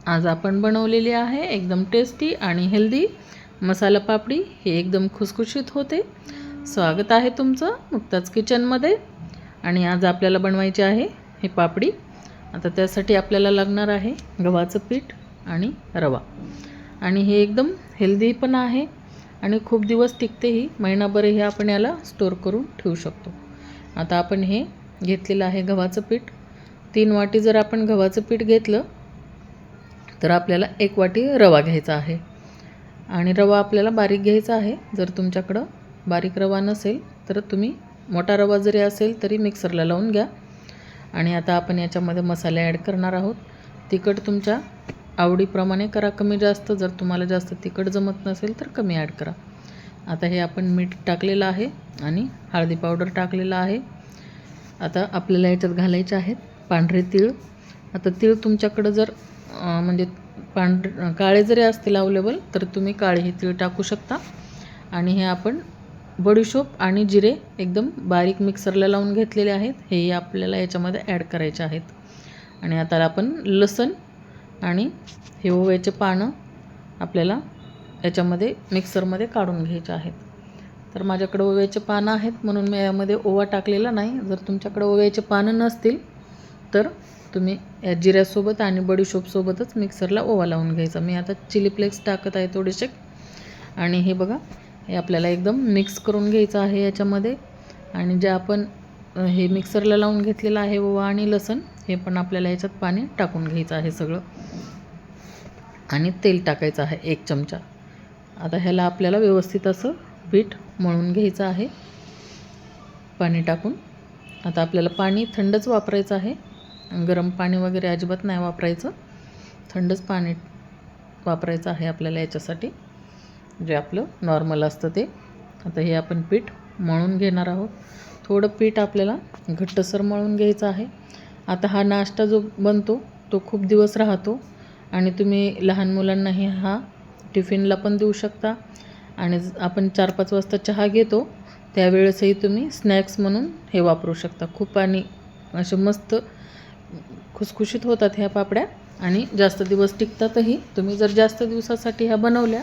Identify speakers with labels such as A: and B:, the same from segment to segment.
A: आज आपण बनवलेली आहे एकदम टेस्टी आणि हेल्दी मसाला पापडी। हे एकदम खुसखुशीत होते। स्वागत आहे तुमचं मुक्ताज किचनमध्ये। आणि आज आपल्याला बनवायचे आहे हे पापडी। आता त्यासाठी आपल्याला लागणार आहे गव्हाचं पीठ आणि रवा। आणि हे एकदम हेल्दी पण आहे आणि खूप दिवस टिकते। ही महिनाभर हे आपण याला स्टोर करून ठेवू शकतो। आता आपण हे घेतलेलं आहे गव्हाचं पीठ। 3 वाटी जर आपण गव्हाचं पीठ घेतलं तर आपल्याला 1 वाटी रवा घ्यायचा आहे। आणि रवा आपल्याला बारीक घ्यायचा आहे। जर तुमच्याकडं बारीक रवा नसेल तर तुम्ही मोठा रवा जरी असेल तरी मिक्सरला लावून घ्या। आणि आता आपण याच्यामध्ये मसाले ॲड करणार आहोत। तिखट तुमच्या आवडीप्रमाणे करा, कमी जास्त। जर तुम्हाला जास्त तिखट जमत नसेल तर कमी ॲड करा। आता हे आपण मीठ टाकलेलं आहे आणि हळदी पावडर टाकलेलं आहे। आता आपल्याला याच्यात घालायचे आहेत पांढरे तीळ। आता तीळ तुमच्याकडं जर म्हणजे काळे जरी असतील अवेलेबल तर तुम्ही काळे हे तीळ टाकू शकता। आणि हे आपण बडीशोप आणि जिरे एकदम बारीक मिक्सरला लावून घेतलेले आहेत, हे आपल्याला याच्यामध्ये ॲड करायचे आहेत। आणि आता आपण लसूण आणि हे ओव्याचे पानं आपल्याला याच्यामध्ये मिक्सरमध्ये काढून घ्यायचे आहेत। तर माझ्याकडे ओव्याचे पानं आहेत म्हणून मी यामध्ये ओवा टाकलेला नाही। जर तुमच्याकडे ओव्याचे पानं नसतील तर तुम्ही या जिऱ्यासोबत आणि बडीशोपसोबतच मिक्सरला ओवा लावून घ्यायचा। मी आता चिली फ्लेक्स टाकत आहे थोडेसे। आणि हे बघा, हे आपल्याला एकदम मिक्स करून घ्यायचं आहे याच्यामध्ये। आणि जे आपण हे मिक्सरला लावून घेतलेलं आहे ओवा आणि लसूण, हे पण आपल्याला याच्यात पाणी टाकून घ्यायचं आहे सगळं। आणि तेल टाकायचं आहे 1 चमचा। आता ह्याला आपल्याला व्यवस्थित असं पीठ मळून घ्यायचं आहे पाणी टाकून। आता आपल्याला पाणी थंडच वापरायचं आहे, गरम पाणी वगैरे अजिबात नाही वापरायचं। थंडच पाणी वापरायचं आहे आपल्याला याच्यासाठी, जे आपलं नॉर्मल असतं ते। आता हे आपण पीठ मळून घेणार आहोत। थोडं पीठ आपल्याला घट्टसर मळून घ्यायचं आहे। आता हा नाश्ता जो बनतो तो खूप दिवस राहतो आणि तुम्ही लहान मुलांनाही हा टिफिनला पण देऊ शकता। आणि आपण 4-5 वाजता चहा घेतो त्यावेळेसही तुम्ही स्नॅक्स म्हणून हे वापरू शकता। खूप आणि असे मस्त खुसखुशीत होतात ह्या पापड्या आणि जास्त दिवस टिकतातही। तुम्ही जर जास्त दिवसासाठी ह्या बनवल्या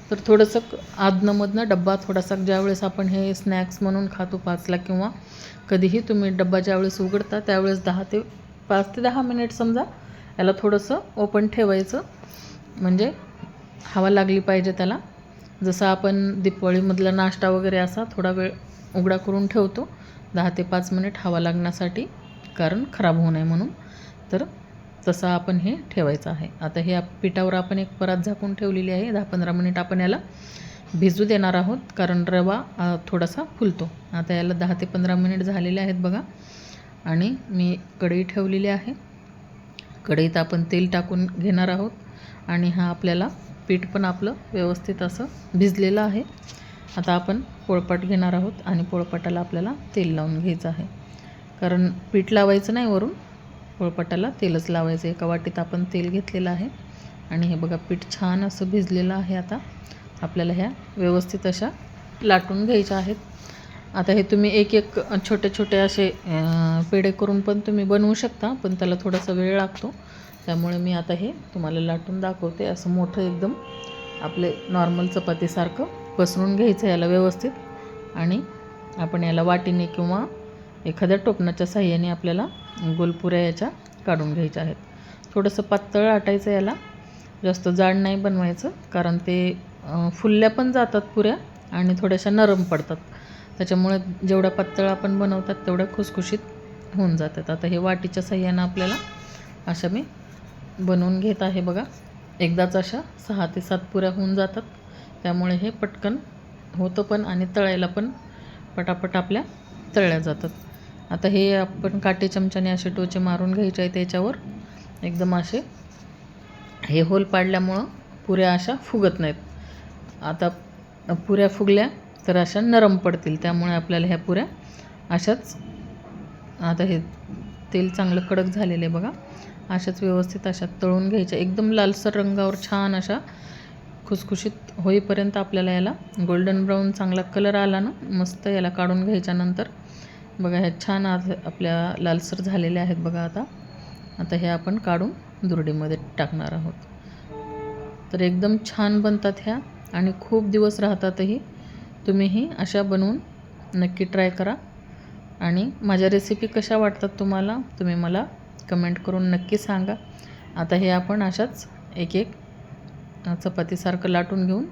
A: तर थोडंसं आधनंमधनं डब्बा थोडासा, ज्यावेळेस आपण हे स्नॅक्स म्हणून खातो 5ला किंवा कधीही तुम्ही डब्बा ज्यावेळेस उघडता त्यावेळेस 5 ते 10 मिनिट समजा याला थोडंसं ओपन ठेवायचं, म्हणजे हवा लागली पाहिजे त्याला। जसं आपण दीपावळीमधला नाश्ता वगैरे असा थोडा वेळ उघडा करून ठेवतो 10 ते 5 मिनिट हवा लागण्यासाठी, कारण खराब होऊ नये म्हणून। तर तसं आपण हे ठेवायचं आहे। आता हे पिठावर आपण एक परात झाकून ठेवलेली आहे। 10-15 मिनिट आपण याला भिजू देणार आहोत, कारण रवा थोडासा फुलतो। आता याला 10 ते 15 मिनिट झालेले आहेत बघा। आणि मी कढई ठेवलेली आहे। कढईत आपण तेल टाकून घेणार आहोत। आणि हा आपल्याला पीठ पण आपलं व्यवस्थित असं भिजलेलं आहे। आता आपण पोळपाट घेणार आहोत आणि पोळपाटाला आपल्याला तेल लावून घ्यायचं आहे, कारण पीठ लावायचं नाही वरून, पोळपाटाला तेलच लावायचं। एका वाटीत आपण तेल घेतलेलं आहे। आणि हे बघा, पीठ छान असं भिजलेलं आहे। आता आपल्याला ह्या व्यवस्थित अशा लाटून घ्यायच्या आहेत। आता हे तुम्ही एक छोटे छोटे असे पेढे करून पण तुम्ही बनवू शकता, पण त्याला थोडासा वेळ लागतो। त्यामुळे मी आता हे तुम्हाला लाटून दाखवते। असं मोठं एकदम आपले नॉर्मल चपातीसारखं पसरून घ्यायचं याला व्यवस्थित। आणि आपण याला वाटीने किंवा एखाद्या टोपणाच्या साहाय्याने आपल्याला गोलपुऱ्या याच्या काढून घ्यायच्या आहेत। थोडंसं पातळ लाटायचं याला, जास्त जाड नाही बनवायचं, कारण ते फुलल्या पण जातात पुऱ्या आणि थोड्याशा नरम पडतात। त्याच्यामुळे जेवढ्या पातळ आपण बनवतात तेवढ्या खुसखुशीत होऊन जातात। आता हे वाटीच्या साहाय्यानं आपल्याला अशा मी बनवून घेत आहे बघा। एकदाच अशा 6 ते 7 पुऱ्या होऊन जातात, त्यामुळे हे पटकन होतं पण आणि तळायला पण पटापट आपल्या तळल्या जातात। आता हे आपण काटे चमच्याने असे टोचे मारून घ्यायचे आहे त्याच्यावर एकदम असे। हे होल पाडल्यामुळं पुऱ्या अशा फुगत नाहीत। आता पुऱ्या फुगल्या तर अशा नरम पडतील, त्यामुळे आपल्याला ह्या पुऱ्या अशाच, आता हे तेल चांगलं कडक झालेलं आहे बघा, अशाच व्यवस्थित अशा तळून घ्यायच्या। एकदम लालसर रंगावर छान अशा खुसखुशीत होईपर्यंत आपल्याला याला गोल्डन ब्राऊन चांगला कलर आला ना मस्त, याला काढून घ्यायच्यानंतर बघा ह्या छान आपल्या लालसर झालेल्या आहेत बघा। आता हे आपण काढून दुरडीमध्ये टाकणार आहोत. तर एकदम छान बनतात ह्या आणि खूप दिवस राहतातही. तुम्हीही अशा बनवून नक्की ट्राय करा. आणि माझ्या रेसिपी कशा वाटतात तुम्हाला तुम्ही मला कमेंट करून नक्की सांगा. आता हे आपण अशाच एक एक चपातीसारखं लाटून घेऊन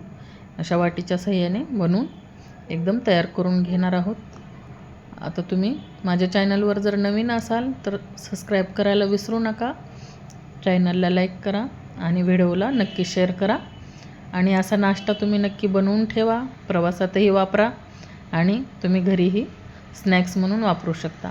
A: अशा वाटीच्या साहाय्याने बनवून एकदम तयार करून घेणार आहोत. आता तुम्ही माझ्या चॅनलवर जर नवीन असाल तर सबस्क्राईब करायला विसरू नका. चॅनलला लाईक करा आणि व्हिडिओला नक्की शेअर करा. आणि असा नाश्ता तुम्ही नक्की बनवून ठेवा. प्रवासातही वापरा आणि तुम्ही घरीही स्नॅक्स म्हणून वापरू शकता.